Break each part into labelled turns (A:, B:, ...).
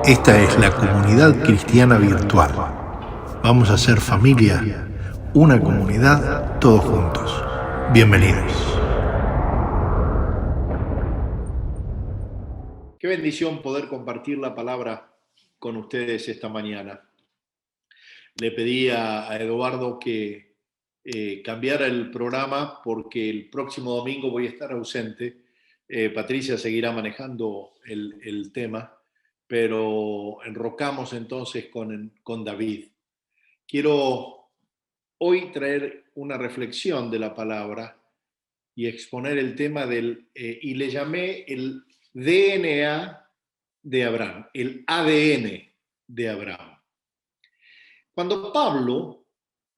A: Esta es la comunidad cristiana virtual. Vamos a ser familia, una comunidad, todos juntos. Bienvenidos. Qué bendición poder compartir la palabra con ustedes esta mañana. Le pedí a Eduardo que cambiara el programa porque el próximo domingo voy a estar ausente. Patricia seguirá manejando el tema, pero enrocamos entonces con David. Quiero hoy traer una reflexión de la palabra y exponer el tema y le llamé el DNA de Abraham, el ADN de Abraham. Cuando Pablo,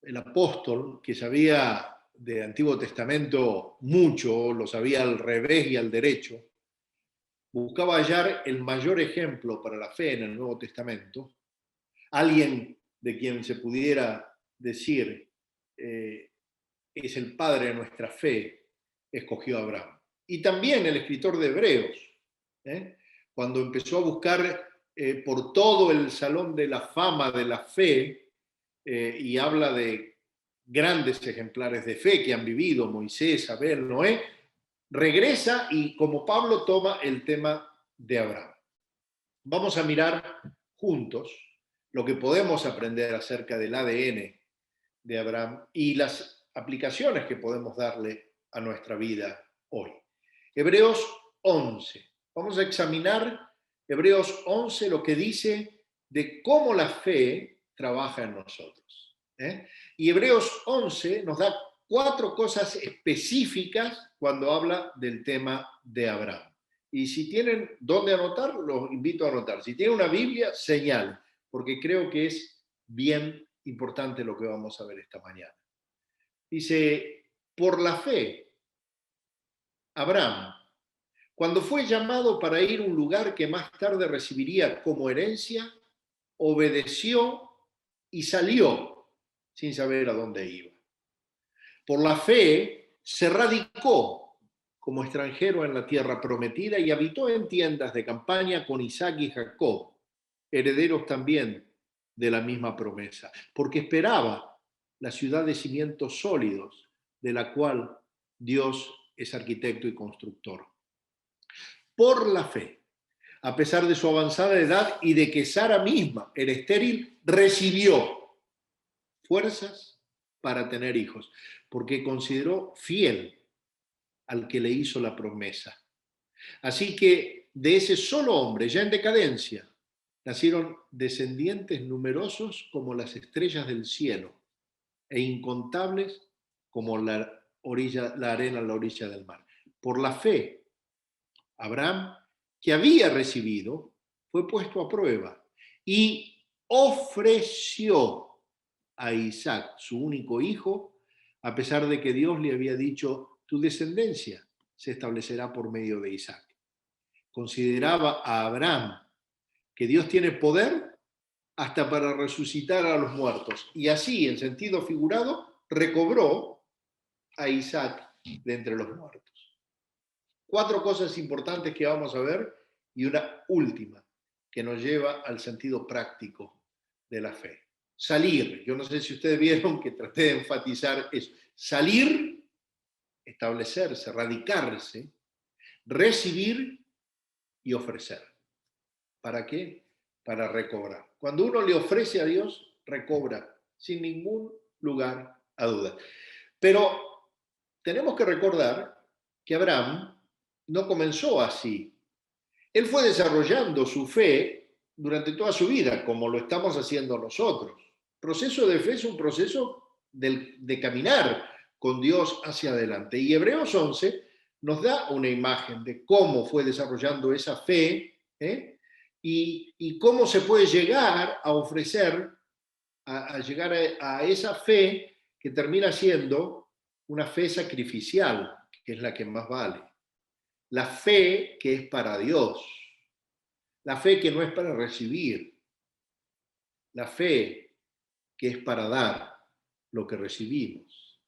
A: el apóstol, que sabía de Antiguo Testamento mucho, lo sabía al revés y al derecho, buscaba hallar el mayor ejemplo para la fe en el Nuevo Testamento, alguien de quien se pudiera decir es el padre de nuestra fe, escogió a Abraham. Y también el escritor de Hebreos, cuando empezó a buscar por todo el salón de la fama de la fe, y habla de grandes ejemplares de fe que han vivido, Moisés, Abel, Noé, regresa y como Pablo toma el tema de Abraham. Vamos a mirar juntos lo que podemos aprender acerca del ADN de Abraham y las aplicaciones que podemos darle a nuestra vida hoy. Hebreos 11. Vamos a examinar Hebreos 11, lo que dice de cómo la fe trabaja en nosotros. Y Hebreos 11 nos da 4 cosas específicas cuando habla del tema de Abraham. Y si tienen dónde anotar, los invito a anotar. Si tienen una Biblia, señal, porque creo que es bien importante lo que vamos a ver esta mañana. Dice, por la fe, Abraham, cuando fue llamado para ir a un lugar que más tarde recibiría como herencia, obedeció y salió sin saber a dónde iba. Por la fe se radicó como extranjero en la tierra prometida y habitó en tiendas de campaña con Isaac y Jacob, herederos también de la misma promesa, porque esperaba la ciudad de cimientos sólidos, de la cual Dios es arquitecto y constructor. Por la fe, a pesar de su avanzada edad y de que Sara misma era estéril, recibió fuerzas para tener hijos, porque consideró fiel al que le hizo la promesa. Así que de ese solo hombre, ya en decadencia, nacieron descendientes numerosos como las estrellas del cielo e incontables como la arena a la orilla del mar. Por la fe, Abraham, que había recibido, fue puesto a prueba y ofreció a Isaac, su único hijo, a pesar de que Dios le había dicho, tu descendencia se establecerá por medio de Isaac. Consideraba a Abraham que Dios tiene poder hasta para resucitar a los muertos. Y así, en sentido figurado, recobró a Isaac de entre los muertos. 4 cosas importantes que vamos a ver y una última que nos lleva al sentido práctico de la fe. Salir, yo no sé si ustedes vieron que traté de enfatizar eso. Salir, establecerse, radicarse, recibir y ofrecer. ¿Para qué? Para recobrar. Cuando uno le ofrece a Dios, recobra, sin ningún lugar a duda. Pero tenemos que recordar que Abraham no comenzó así. Él fue desarrollando su fe durante toda su vida, como lo estamos haciendo nosotros. El proceso de fe es un proceso de caminar con Dios hacia adelante. Y Hebreos 11 nos da una imagen de cómo fue desarrollando esa fe, y cómo se puede llegar a ofrecer, a llegar a esa fe que termina siendo una fe sacrificial, que es la que más vale. La fe que es para Dios. La fe que no es para recibir. La fe que es para dar lo que recibimos.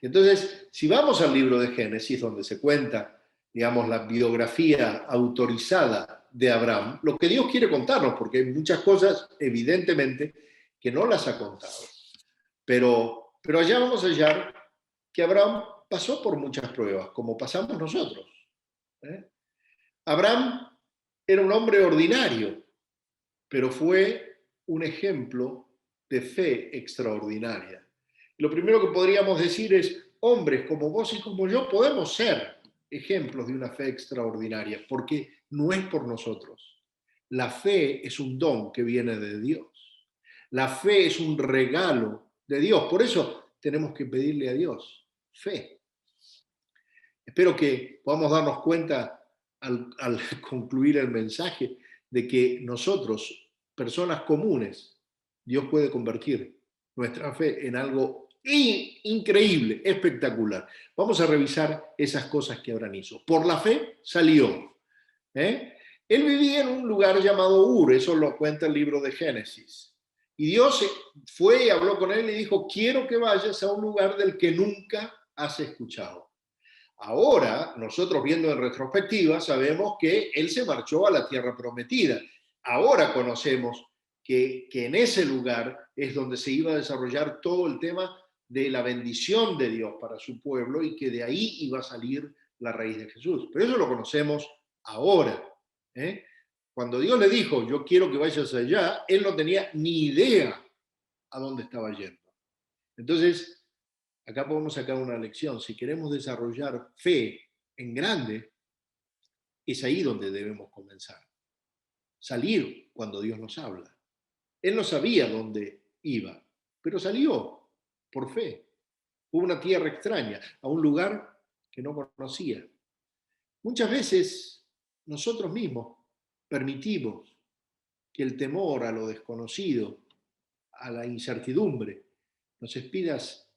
A: Entonces, si vamos al libro de Génesis, donde se cuenta, digamos, la biografía autorizada de Abraham, lo que Dios quiere contarnos, porque hay muchas cosas, evidentemente, que no las ha contado. Pero allá vamos a hallar que Abraham pasó por muchas pruebas, como pasamos nosotros. ¿eh? Abraham era un hombre ordinario, pero fue un ejemplo de fe extraordinaria. Lo primero que podríamos decir es, hombres como vos y como yo podemos ser ejemplos de una fe extraordinaria, porque no es por nosotros. La fe es un don que viene de Dios. La fe es un regalo de Dios. Por eso tenemos que pedirle a Dios fe. Espero que podamos darnos cuenta al concluir el mensaje de que nosotros, personas comunes, Dios puede convertir nuestra fe en algo increíble, espectacular. Vamos a revisar esas cosas que Abraham hizo. Por la fe salió. Él vivía en un lugar llamado Ur, eso lo cuenta el libro de Génesis. Y Dios fue y habló con él y dijo, quiero que vayas a un lugar del que nunca has escuchado. Ahora, nosotros viendo en retrospectiva, sabemos que él se marchó a la tierra prometida. Ahora conocemos que en ese lugar es donde se iba a desarrollar todo el tema de la bendición de Dios para su pueblo y que de ahí iba a salir la raíz de Jesús. Pero eso lo conocemos ahora. Cuando Dios le dijo, yo quiero que vayas allá, él no tenía ni idea a dónde estaba yendo. Entonces, acá podemos sacar una lección. Si queremos desarrollar fe en grande, es ahí donde debemos comenzar. Salir cuando Dios nos habla. Él no sabía dónde iba, pero salió por fe. Fue a una tierra extraña, a un lugar que no conocía. Muchas veces nosotros mismos permitimos que el temor a lo desconocido, a la incertidumbre, nos impidas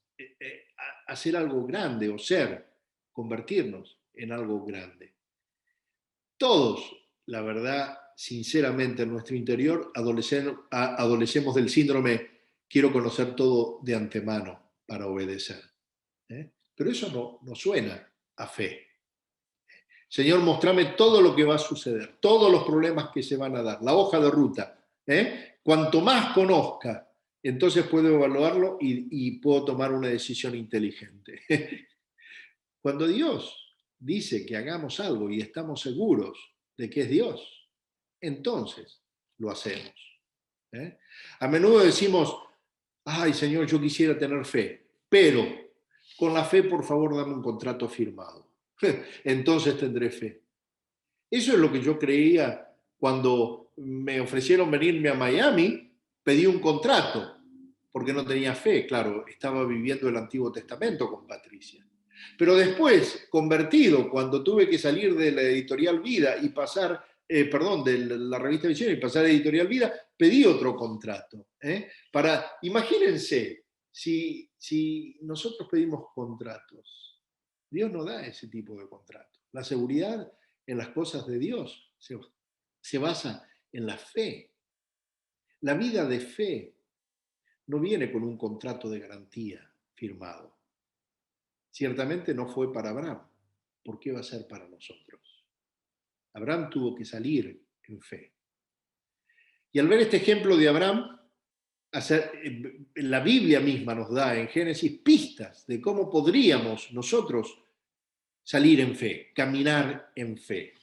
A: hacer algo grande o convertirnos en algo grande. Todos, la verdad, sinceramente, en nuestro interior adolecemos del síndrome quiero conocer todo de antemano para obedecer. Pero eso no suena a fe. Señor, mostrame todo lo que va a suceder, todos los problemas que se van a dar, la hoja de ruta. Cuanto más conozca, entonces puedo evaluarlo y puedo tomar una decisión inteligente. Cuando Dios dice que hagamos algo y estamos seguros de que es Dios, entonces lo hacemos. A menudo decimos, ay Señor, yo quisiera tener fe, pero con la fe, por favor, dame un contrato firmado. Entonces tendré fe. Eso es lo que yo creía cuando me ofrecieron venirme a Miami, pedí un contrato, porque no tenía fe, claro, estaba viviendo el Antiguo Testamento con Patricia. Pero después, convertido, cuando tuve que salir de la editorial Vida y pasar, de la revista Visión y pasar a editorial Vida, pedí otro contrato. Imagínense, si nosotros pedimos contratos, Dios no da ese tipo de contratos. La seguridad en las cosas de Dios se basa en la fe. La vida de fe no viene con un contrato de garantía firmado. Ciertamente no fue para Abraham. ¿Por qué va a ser para nosotros? Abraham tuvo que salir en fe. Y al ver este ejemplo de Abraham, la Biblia misma nos da en Génesis pistas de cómo podríamos nosotros salir en fe, caminar en fe.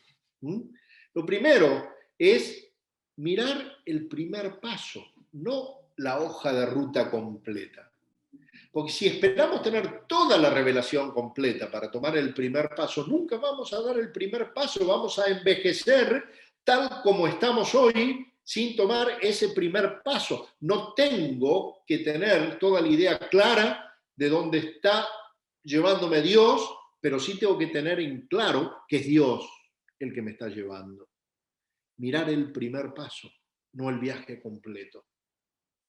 A: Lo primero es mirar el primer paso, no la hoja de ruta completa. Porque si esperamos tener toda la revelación completa para tomar el primer paso, nunca vamos a dar el primer paso, vamos a envejecer tal como estamos hoy sin tomar ese primer paso. No tengo que tener toda la idea clara de dónde está llevándome Dios, pero sí tengo que tener en claro que es Dios el que me está llevando. Mirar el primer paso, no el viaje completo.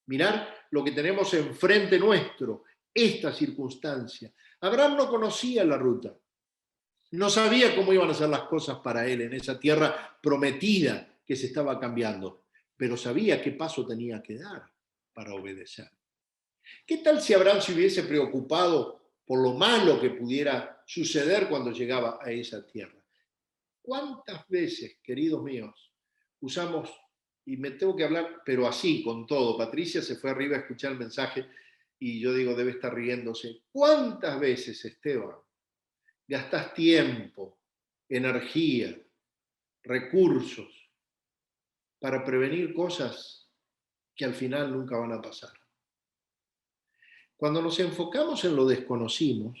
A: Mirar lo que tenemos enfrente nuestro, esta circunstancia. Abraham no conocía la ruta, no sabía cómo iban a ser las cosas para él en esa tierra prometida que se estaba cambiando, pero sabía qué paso tenía que dar para obedecer. ¿Qué tal si Abraham se hubiese preocupado por lo malo que pudiera suceder cuando llegaba a esa tierra? ¿Cuántas veces, queridos míos, usamos, y me tengo que hablar, pero así, con todo. Patricia se fue arriba a escuchar el mensaje y yo digo, debe estar riéndose. ¿Cuántas veces, Esteban, gastás tiempo, energía, recursos para prevenir cosas que al final nunca van a pasar? Cuando nos enfocamos en lo desconocido,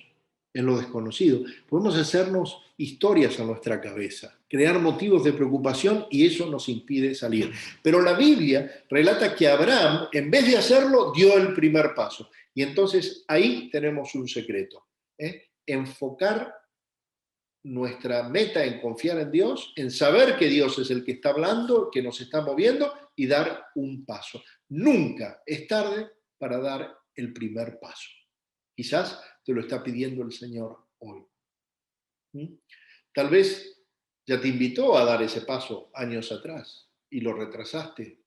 A: podemos hacernos historias a nuestra cabeza, crear motivos de preocupación y eso nos impide salir. Pero la Biblia relata que Abraham, en vez de hacerlo, dio el primer paso. Y entonces ahí tenemos un secreto. Enfocar nuestra meta en confiar en Dios, en saber que Dios es el que está hablando, que nos está moviendo y dar un paso. Nunca es tarde para dar el primer paso. Quizás te lo está pidiendo el Señor hoy. Tal vez ya te invitó a dar ese paso años atrás y lo retrasaste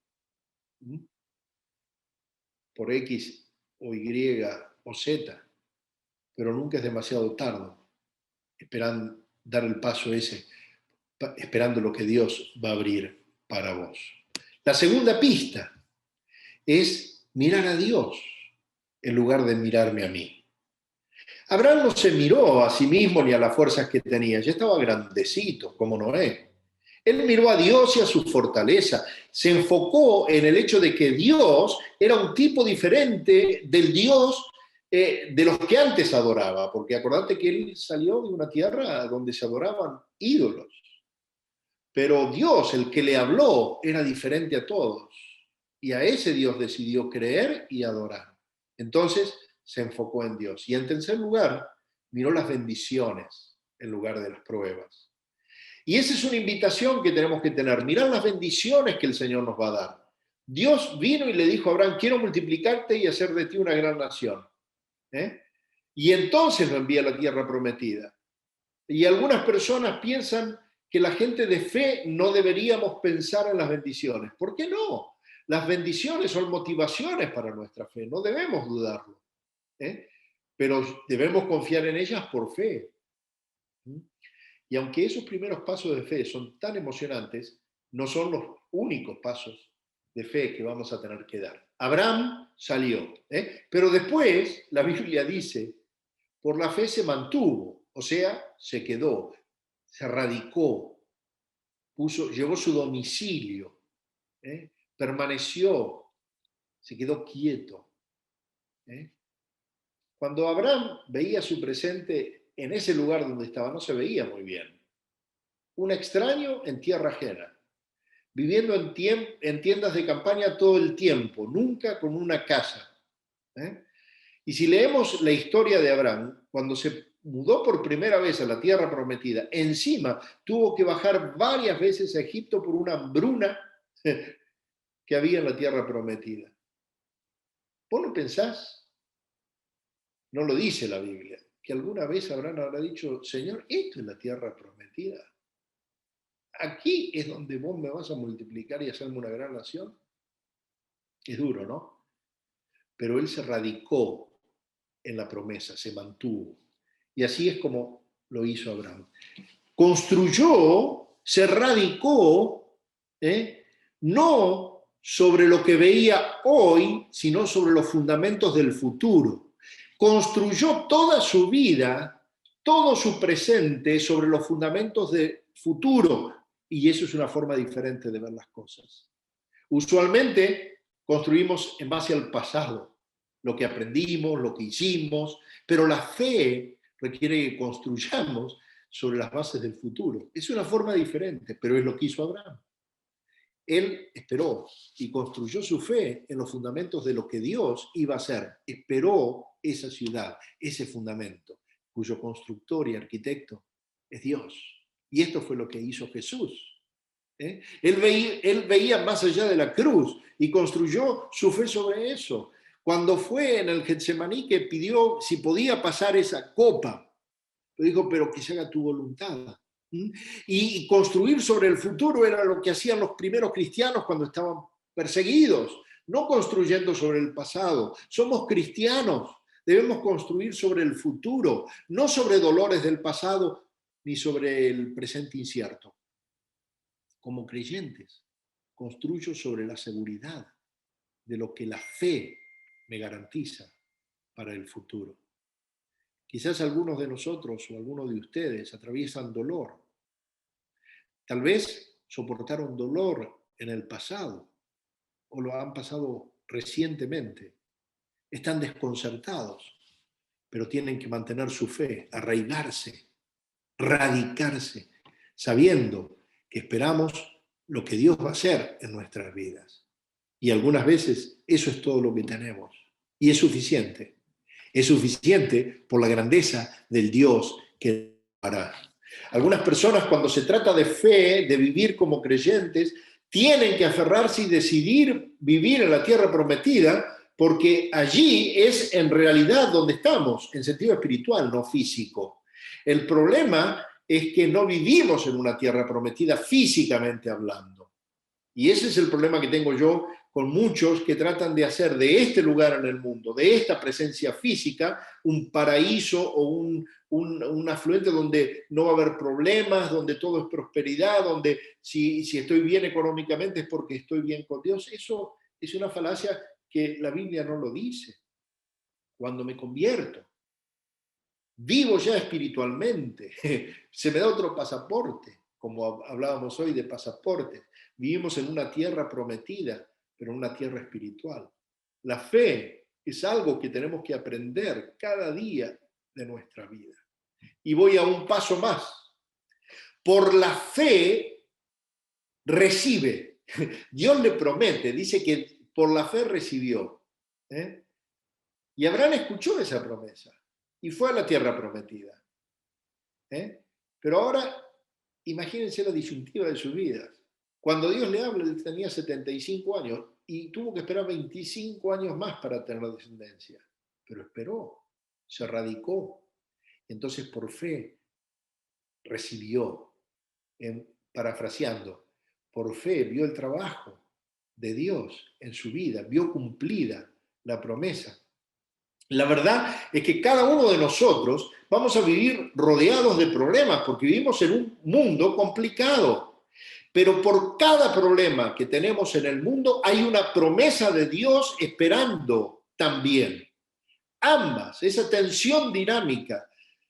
A: por X o Y o Z, pero nunca es demasiado tarde esperando dar el paso ese, esperando lo que Dios va a abrir para vos. La segunda pista es mirar a Dios en lugar de mirarme a mí. Abraham no se miró a sí mismo ni a las fuerzas que tenía, ya estaba grandecito, como Noé. Él miró a Dios y a su fortaleza. Se enfocó en el hecho de que Dios era un tipo diferente del Dios de los que antes adoraba, porque acordate que él salió de una tierra donde se adoraban ídolos. Pero Dios, el que le habló, era diferente a todos. Y a ese Dios decidió creer y adorar. Entonces se enfocó en Dios. Y en tercer lugar, miró las bendiciones en lugar de las pruebas. Y esa es una invitación que tenemos que tener, mirar las bendiciones que el Señor nos va a dar. Dios vino y le dijo a Abraham, quiero multiplicarte y hacer de ti una gran nación. Y entonces lo envía a la tierra prometida. Y algunas personas piensan que la gente de fe no deberíamos pensar en las bendiciones. ¿Por qué no? Las bendiciones son motivaciones para nuestra fe, no debemos dudarlo. Pero debemos confiar en ellas por fe. Y aunque esos primeros pasos de fe son tan emocionantes, no son los únicos pasos de fe que vamos a tener que dar. Abraham salió, pero después la Biblia dice, por la fe se mantuvo, o sea, se quedó, se radicó, llevó su domicilio, permaneció, se quedó quieto. Cuando Abraham veía su presente en ese lugar donde estaba, no se veía muy bien. Un extraño en tierra ajena, viviendo en tiendas de campaña todo el tiempo, nunca con una casa. Y si leemos la historia de Abraham, cuando se mudó por primera vez a la tierra prometida, encima tuvo que bajar varias veces a Egipto por una hambruna que había en la tierra prometida. ¿Vos no pensás? No lo dice la Biblia, que alguna vez Abraham habrá dicho, Señor, esto es la tierra prometida. Aquí es donde vos me vas a multiplicar y hacerme una gran nación. Es duro, ¿no? Pero él se radicó en la promesa, se mantuvo. Y así es como lo hizo Abraham. Construyó, se radicó, no sobre lo que veía hoy, sino sobre los fundamentos del futuro. Construyó toda su vida, todo su presente sobre los fundamentos del futuro. Y eso es una forma diferente de ver las cosas. Usualmente construimos en base al pasado, lo que aprendimos, lo que hicimos, pero la fe requiere que construyamos sobre las bases del futuro. Es una forma diferente, pero es lo que hizo Abraham. Él esperó y construyó su fe en los fundamentos de lo que Dios iba a hacer. Esperó esa ciudad, ese fundamento, cuyo constructor y arquitecto es Dios. Y esto fue lo que hizo Jesús. Él veía más allá de la cruz y construyó su fe sobre eso. Cuando fue en el Getsemaní que pidió si podía pasar esa copa, le dijo, pero que se haga tu voluntad. Y construir sobre el futuro era lo que hacían los primeros cristianos cuando estaban perseguidos, no construyendo sobre el pasado. Somos cristianos, debemos construir sobre el futuro, no sobre dolores del pasado ni sobre el presente incierto. Como creyentes, construyo sobre la seguridad de lo que la fe me garantiza para el futuro. Quizás algunos de nosotros o algunos de ustedes atraviesan dolor. Tal vez soportaron dolor en el pasado o lo han pasado recientemente. Están desconcertados, pero tienen que mantener su fe, arraigarse, radicarse, sabiendo que esperamos lo que Dios va a hacer en nuestras vidas. Y algunas veces eso es todo lo que tenemos. Y es suficiente. Es suficiente por la grandeza del Dios que hará. Algunas personas, cuando se trata de fe, de vivir como creyentes, tienen que aferrarse y decidir vivir en la tierra prometida, porque allí es en realidad donde estamos, en sentido espiritual, no físico. El problema es que no vivimos en una tierra prometida físicamente hablando. Y ese es el problema que tengo yo con muchos que tratan de hacer de este lugar en el mundo, de esta presencia física, un paraíso o un afluente donde no va a haber problemas, donde todo es prosperidad, donde si estoy bien económicamente es porque estoy bien con Dios. Eso es una falacia que la Biblia no lo dice. Cuando me convierto, vivo ya espiritualmente, se me da otro pasaporte, como hablábamos hoy de pasaportes. Vivimos en una tierra prometida, pero en una tierra espiritual. La fe es algo que tenemos que aprender cada día de nuestra vida. Y voy a un paso más. Por la fe recibe. Dios le promete, dice que por la fe recibió. Y Abraham escuchó esa promesa y fue a la tierra prometida. Pero ahora, imagínense la disyuntiva de sus vidas. Cuando Dios le habla, él tenía 75 años y tuvo que esperar 25 años más para tener descendencia. Pero esperó, se radicó. Entonces, por fe, recibió, parafraseando, por fe vio el trabajo de Dios en su vida, vio cumplida la promesa. La verdad es que cada uno de nosotros vamos a vivir rodeados de problemas porque vivimos en un mundo complicado. Pero por cada problema que tenemos en el mundo hay una promesa de Dios esperando también. Ambas, esa tensión dinámica,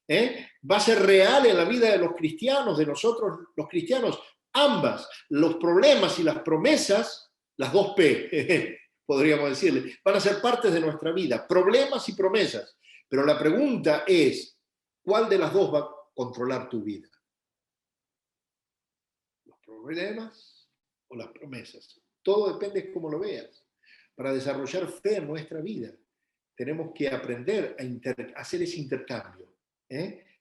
A: va a ser real en la vida de los cristianos, de nosotros los cristianos. Ambas, los problemas y las promesas, las dos P, podríamos decirle, van a ser partes de nuestra vida, problemas y promesas. Pero la pregunta es, ¿cuál de las dos va a controlar tu vida? ¿Los problemas o las promesas? Todo depende de cómo lo veas. Para desarrollar fe en nuestra vida, tenemos que aprender a hacer ese intercambio.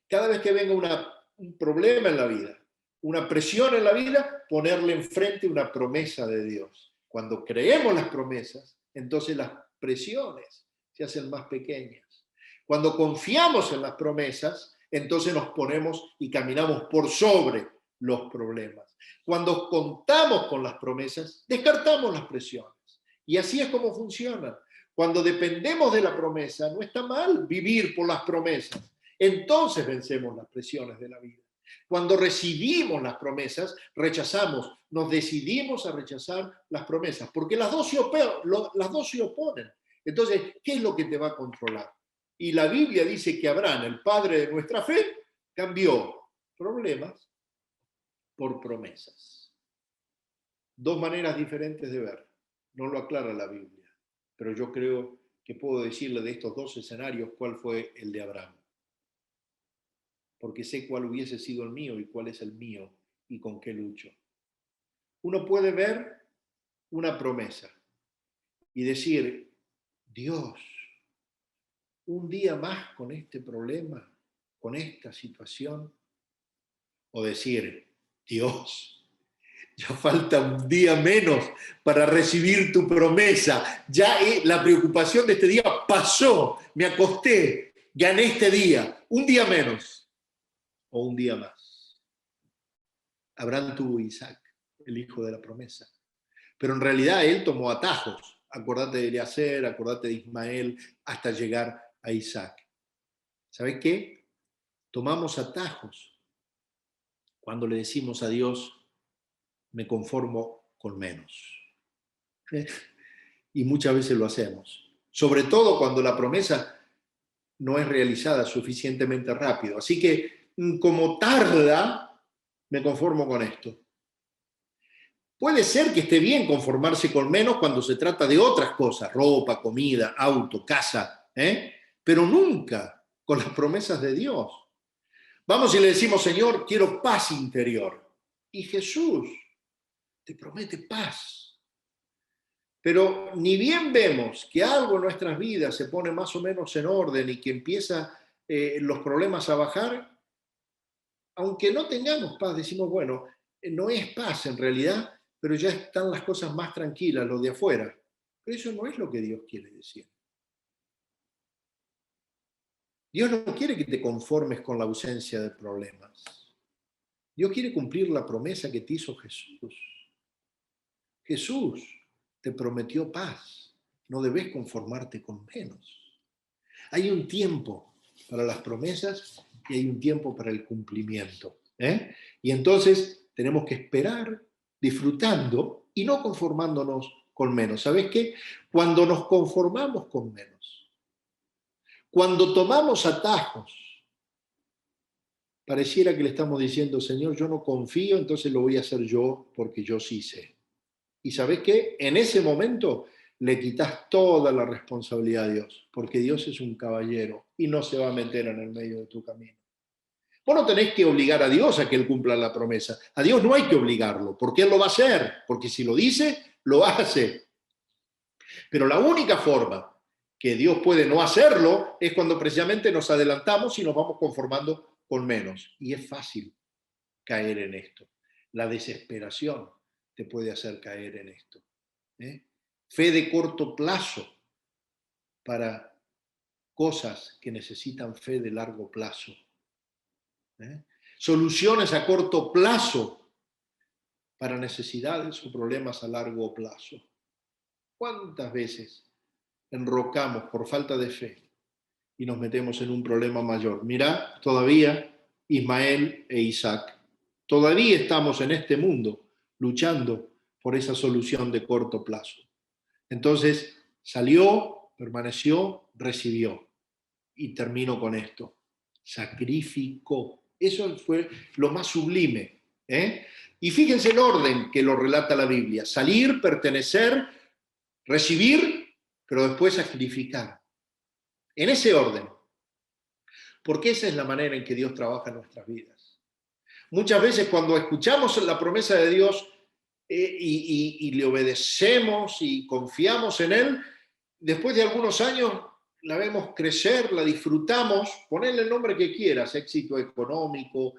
A: Cada vez que venga un problema en la vida, una presión en la vida, ponerle enfrente una promesa de Dios. Cuando creemos las promesas, entonces las presiones se hacen más pequeñas. Cuando confiamos en las promesas, entonces nos ponemos y caminamos por sobre los problemas. Cuando contamos con las promesas, descartamos las presiones. Y así es como funciona. Cuando dependemos de la promesa, no está mal vivir por las promesas. Entonces vencemos las presiones de la vida. Cuando recibimos las promesas, nos decidimos a rechazar las promesas, porque las dos se oponen. Entonces, ¿qué es lo que te va a controlar? Y la Biblia dice que Abraham, el padre de nuestra fe, cambió problemas por promesas. Dos maneras diferentes de ver. No lo aclara la Biblia, pero yo creo que puedo decirle de estos dos escenarios cuál fue el de Abraham. Porque sé cuál hubiese sido el mío y cuál es el mío y con qué lucho. Uno puede ver una promesa y decir, Dios, un día más con este problema, con esta situación. O decir, Dios, ya falta un día menos para recibir tu promesa. Ya la preocupación de este día pasó, me acosté, gané este día, un día menos o un día más. Abraham tuvo Isaac, el hijo de la promesa. Pero en realidad él tomó atajos. Acordate de Eliezer, acordate de Ismael, hasta llegar a Isaac. ¿Sabes qué? Tomamos atajos cuando le decimos a Dios, me conformo con menos. ¿Eh? Y muchas veces lo hacemos. Sobre todo cuando la promesa no es realizada suficientemente rápido. Así que, como tarda, me conformo con esto. Puede ser que esté bien conformarse con menos cuando se trata de otras cosas, ropa, comida, auto, casa, pero nunca con las promesas de Dios. Vamos y le decimos, Señor, quiero paz interior. Y Jesús te promete paz. Pero ni bien vemos que algo en nuestras vidas se pone más o menos en orden y que empieza los problemas a bajar, aunque no tengamos paz, decimos, bueno, no es paz en realidad, pero ya están las cosas más tranquilas, lo de afuera. Pero eso no es lo que Dios quiere decir. Dios no quiere que te conformes con la ausencia de problemas. Dios quiere cumplir la promesa que te hizo Jesús. Jesús te prometió paz. No debes conformarte con menos. Hay un tiempo para las promesas y hay un tiempo para el cumplimiento. Y entonces tenemos que esperar disfrutando y no conformándonos con menos. ¿Sabes qué? Cuando nos conformamos con menos, cuando tomamos atajos, pareciera que le estamos diciendo, Señor, yo no confío, entonces lo voy a hacer yo porque yo sí sé. Y ¿sabes qué? En ese momento le quitas toda la responsabilidad a Dios, porque Dios es un caballero y no se va a meter en el medio de tu camino. Vos no tenés que obligar a Dios a que Él cumpla la promesa. A Dios no hay que obligarlo, porque Él lo va a hacer, porque si lo dice, lo hace. Pero la única forma que Dios puede no hacerlo es cuando precisamente nos adelantamos y nos vamos conformando con menos. Y es fácil caer en esto. La desesperación te puede hacer caer en esto. Fe de corto plazo para cosas que necesitan fe de largo plazo. Soluciones a corto plazo para necesidades o problemas a largo plazo. ¿Cuántas veces enrocamos por falta de fe y nos metemos en un problema mayor? Mirá, todavía Ismael e Isaac, todavía estamos en este mundo luchando por esa solución de corto plazo. Entonces salió, permaneció, recibió. Y termino con esto. Sacrificó. Eso fue lo más sublime. Y fíjense el orden que lo relata la Biblia. Salir, pertenecer, recibir, pero después sacrificar. En ese orden. Porque esa es la manera en que Dios trabaja en nuestras vidas. Muchas veces cuando escuchamos la promesa de Dios y le obedecemos y confiamos en Él, después de algunos años la vemos crecer, la disfrutamos, ponle el nombre que quieras, éxito económico,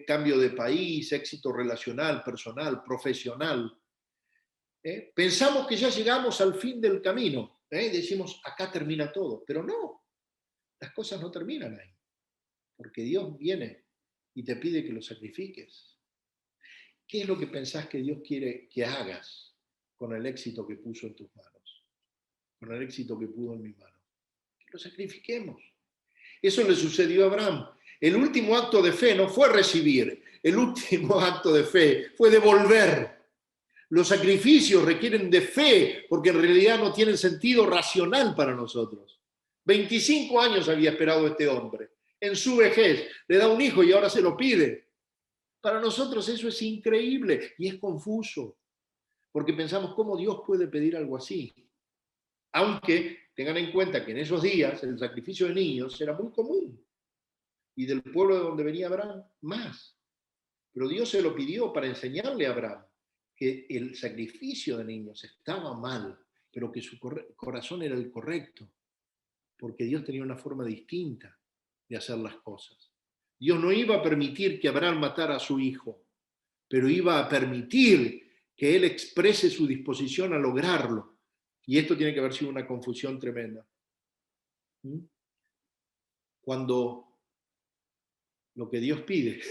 A: cambio de país, éxito relacional, personal, profesional. Pensamos que ya llegamos al fin del camino, decimos, acá termina todo, pero no, las cosas no terminan ahí, porque Dios viene y te pide que lo sacrifiques. ¿Qué es lo que pensás que Dios quiere que hagas con el éxito que puso en tus manos? Con el éxito que puso en mis manos. Que lo sacrifiquemos. Eso le sucedió a Abraham. El último acto de fe no fue recibir, el último acto de fe fue devolver. Los sacrificios requieren de fe porque en realidad no tienen sentido racional para nosotros. 25 años había esperado este hombre. En su vejez le da un hijo y ahora se lo pide. Para nosotros eso es increíble y es confuso, porque pensamos, ¿cómo Dios puede pedir algo así? Aunque tengan en cuenta que en esos días el sacrificio de niños era muy común y del pueblo de donde venía Abraham más. Pero Dios se lo pidió para enseñarle a Abraham que el sacrificio de niños estaba mal, pero que su corazón era el correcto, porque Dios tenía una forma distinta de hacer las cosas. Dios no iba a permitir que Abraham matara a su hijo, pero iba a permitir que él exprese su disposición a lograrlo. Y esto tiene que haber sido una confusión tremenda. Cuando lo que Dios pide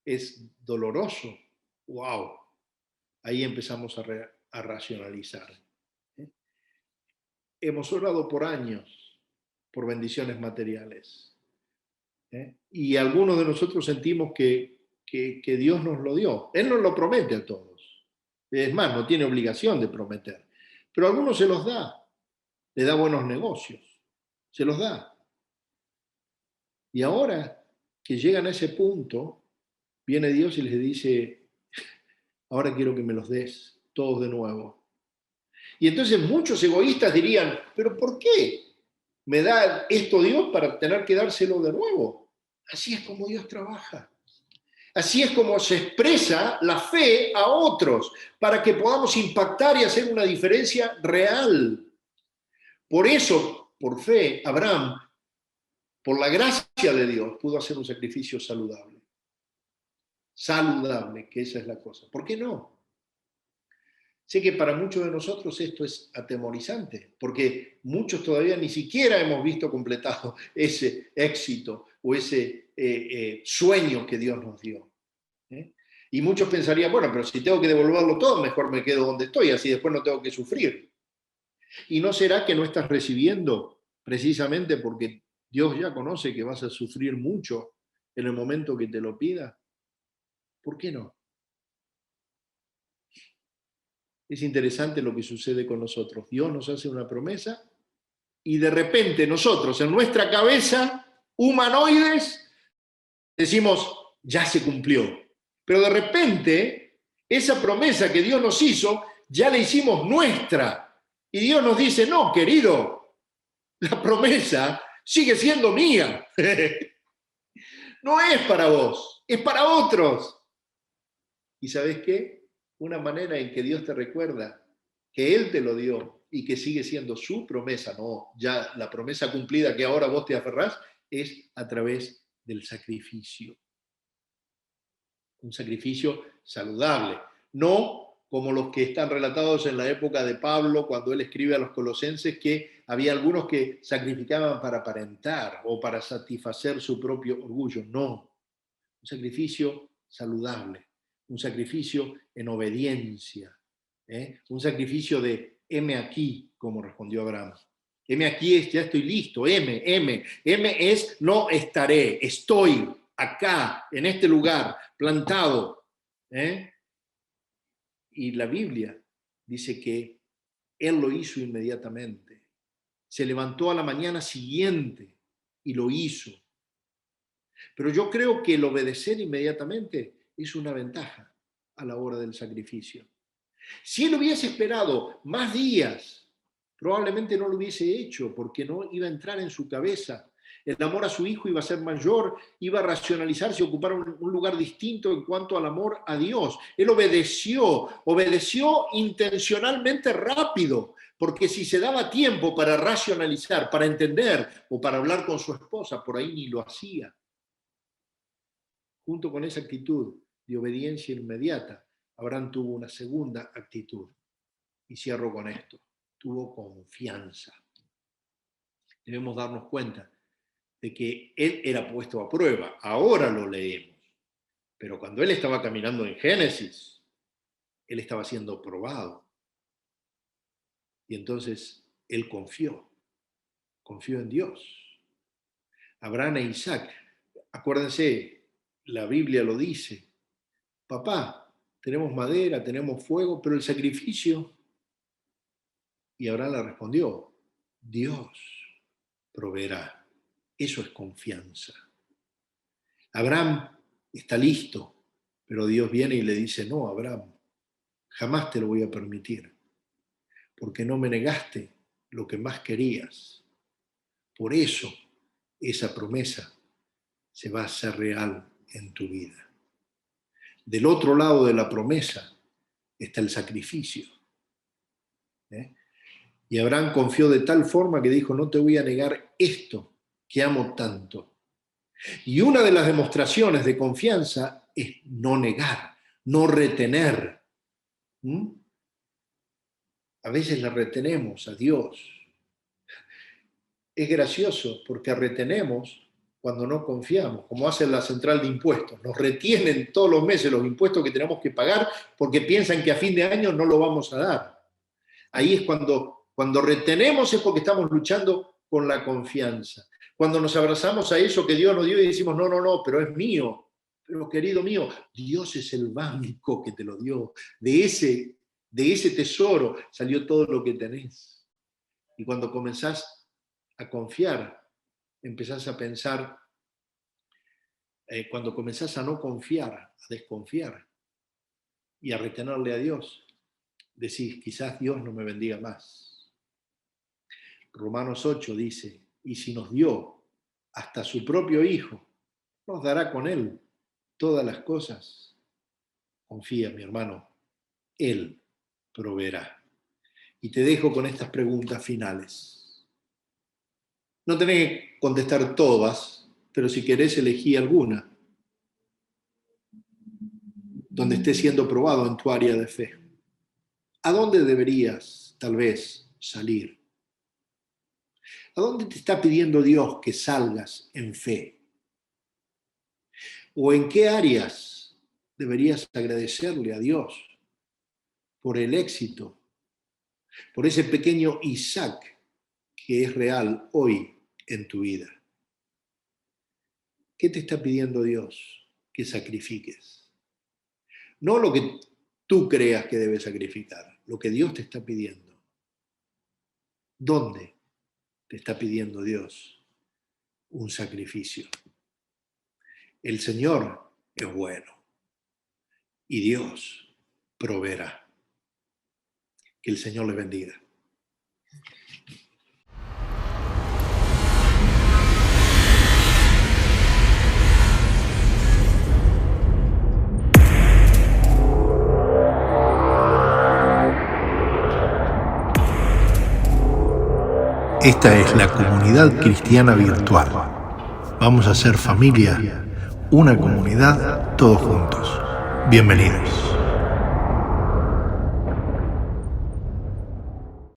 A: es doloroso, wow, ahí empezamos a racionalizar. Hemos orado por años por bendiciones materiales. Y algunos de nosotros sentimos que Dios nos lo dio. Él nos lo promete a todos. Es más, no tiene obligación de prometer. Pero a algunos se los da. Le da buenos negocios. Se los da. Y ahora que llegan a ese punto, viene Dios y les dice, ahora quiero que me los des todos de nuevo. Y entonces muchos egoístas dirían, pero ¿por qué me da esto Dios para tener que dárselo de nuevo? Así es como Dios trabaja. Así es como se expresa la fe a otros, para que podamos impactar y hacer una diferencia real. Por eso, por fe, Abraham, por la gracia de Dios, pudo hacer un sacrificio saludable. Saludable, que esa es la cosa. ¿Por qué no? Sé que para muchos de nosotros esto es atemorizante, porque muchos todavía ni siquiera hemos visto completado ese éxito o ese sueño que Dios nos dio. Y muchos pensarían, bueno, pero si tengo que devolverlo todo, mejor me quedo donde estoy, así después no tengo que sufrir. ¿Y no será que no estás recibiendo precisamente porque Dios ya conoce que vas a sufrir mucho en el momento que te lo pida? ¿Por qué no? Es interesante lo que sucede con nosotros. Dios nos hace una promesa y de repente nosotros en nuestra cabeza, humanoides, decimos, ya se cumplió. Pero de repente, esa promesa que Dios nos hizo, ya la hicimos nuestra. Y Dios nos dice, no, querido, la promesa sigue siendo mía. No es para vos, es para otros. ¿Y sabes qué? Una manera en que Dios te recuerda que Él te lo dio y que sigue siendo su promesa, no ya la promesa cumplida que ahora vos te aferrás, es a través del sacrificio. Un sacrificio saludable, no como los que están relatados en la época de Pablo, cuando él escribe a los colosenses que había algunos que sacrificaban para aparentar o para satisfacer su propio orgullo. No, un sacrificio saludable, un sacrificio en obediencia, un sacrificio de heme aquí, como respondió Abraham. Heme aquí es ya estoy listo, heme es no estaré, estoy acá, en este lugar, plantado. Y la Biblia dice que él lo hizo inmediatamente. Se levantó a la mañana siguiente y lo hizo. Pero yo creo que el obedecer inmediatamente es una ventaja a la hora del sacrificio. Si él hubiese esperado más días, probablemente no lo hubiese hecho porque no iba a entrar en su cabeza. El amor a su hijo iba a ser mayor, iba a racionalizarse, ocupar un lugar distinto en cuanto al amor a Dios. Él obedeció intencionalmente rápido, porque si se daba tiempo para racionalizar, para entender o para hablar con su esposa, por ahí ni lo hacía. Junto con esa actitud de obediencia inmediata, Abraham tuvo una segunda actitud. Y cierro con esto. Tuvo confianza. Debemos darnos cuenta de que él era puesto a prueba. Ahora lo leemos. Pero cuando él estaba caminando en Génesis, él estaba siendo probado. Y entonces él confió en Dios. Abraham e Isaac, acuérdense, la Biblia lo dice, papá, tenemos madera, tenemos fuego, pero el sacrificio. Y Abraham le respondió, Dios proveerá. Eso es confianza. Abraham está listo, pero Dios viene y le dice, no, Abraham, jamás te lo voy a permitir, porque no me negaste lo que más querías. Por eso esa promesa se va a hacer real en tu vida. Del otro lado de la promesa está el sacrificio. Y Abraham confió de tal forma que dijo, no te voy a negar esto que amo tanto. Y una de las demostraciones de confianza es no negar, no retener. A veces la retenemos a Dios. Es gracioso porque retenemos cuando no confiamos, como hace la central de impuestos. Nos retienen todos los meses los impuestos que tenemos que pagar porque piensan que a fin de año no lo vamos a dar. Ahí es cuando retenemos es porque estamos luchando con la confianza. Cuando nos abrazamos a eso que Dios nos dio y decimos, no, pero es mío. Pero querido mío, Dios es el banco que te lo dio. De ese De ese tesoro salió todo lo que tenés. Y cuando comenzás a confiar, empezás a pensar, cuando comenzás a no confiar, a desconfiar y a retenerle a Dios, decís, quizás Dios no me bendiga más. Romanos 8 dice, y si nos dio hasta su propio Hijo, nos dará con Él todas las cosas. Confía, mi hermano, Él proveerá. Y te dejo con estas preguntas finales. No tenés que contestar todas, pero si querés elegí alguna, donde estés siendo probado en tu área de fe. ¿A dónde deberías, tal vez, salir? ¿A dónde te está pidiendo Dios que salgas en fe? ¿O en qué áreas deberías agradecerle a Dios por el éxito, por ese pequeño Isaac que es real hoy en tu vida? ¿Qué te está pidiendo Dios que sacrifiques? No lo que tú creas que debes sacrificar, lo que Dios te está pidiendo. ¿Dónde te está pidiendo Dios un sacrificio? El Señor es bueno y Dios proveerá. Que el Señor les bendiga. Esta es la comunidad cristiana virtual. Vamos a ser familia, una comunidad, todos juntos. Bienvenidos.